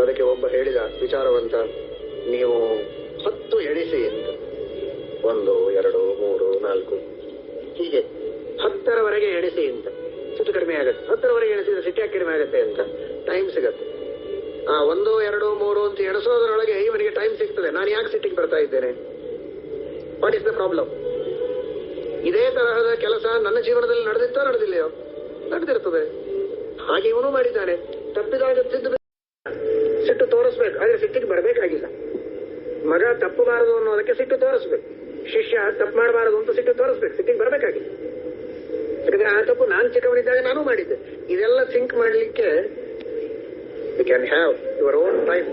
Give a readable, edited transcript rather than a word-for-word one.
ಅದಕ್ಕೆ ಒಬ್ಬ ಹೇಳಿದ ವಿಚಾರವಂತ, ನೀವು 10 ಎಣಿಸಿ ಅಂತ. 1 2 3 4 ಹೀಗೆ 10ರವರೆಗೆ ಎಣಿಸಿ ಅಂತ. ಸಿಟ್ಟು ಕಡಿಮೆ ಆಗುತ್ತೆ. 10ರವರೆಗೆ ಎಣಿಸಿದ್ರೆ ಸಿಟ್ಟು ಯಾಕೆ ಕಡಿಮೆ ಆಗುತ್ತೆ ಅಂತ ಟೈಮ್ ಸಿಗತ್ತೆ. 1 2 3 ಅಂತ ಎಣಿಸೋದ್ರೊಳಗೆ ಇವನಿಗೆ ಟೈಮ್ ಸಿಗ್ತದೆ. ನಾನು ಯಾಕೆ ಸಿಟ್ಟಿಗೆ ಬರ್ತಾ ಇದ್ದೇನೆ? What is the problem? ಇದೇ ತರಹದ ಕೆಲಸ ನನ್ನ ಜೀವನದಲ್ಲಿ ನಡೆದಿತ್ತೋ ನಡೆದಿಲ್ಲಯೋ? ನಡೆದಿರ್ತದೆ. ಹಾಗೆ ಇವನು ಮಾಡಿದ್ದಾನೆ. ತಪ್ಪಿದಾಗ ಸಿಟ್ಟು ತೋರಿಸ್ಬೇಕು, ಆದ್ರೆ ಸಿಟ್ಟಿಗೆ ಬರಬೇಕಾಗಿಲ್ಲ. ಮಗ ತಪ್ಪಬಾರದು ಅನ್ನೋದಕ್ಕೆ ಸಿಟ್ಟು ತೋರಿಸ್ಬೇಕು. ಶಿಷ್ಯ ತಪ್ಪು ಮಾಡಬಾರದು ಅಂತ ಸಿಟ್ಟು ತೋರಿಸ್ಬೇಕು, ಸಿಟ್ಟಿಗೆ ಬರಬೇಕಾಗಿಲ್ಲ. ಯಾಕಂದ್ರೆ ಆ ತಪ್ಪು ನಾನು ಚಿಕ್ಕವನಿದ್ದಾಗ ನಾನು ಮಾಡಿದ್ದೆ. ಇದೆಲ್ಲ ಸಿಂಕ್ ಮಾಡಲಿಕ್ಕೆ you can have your own time.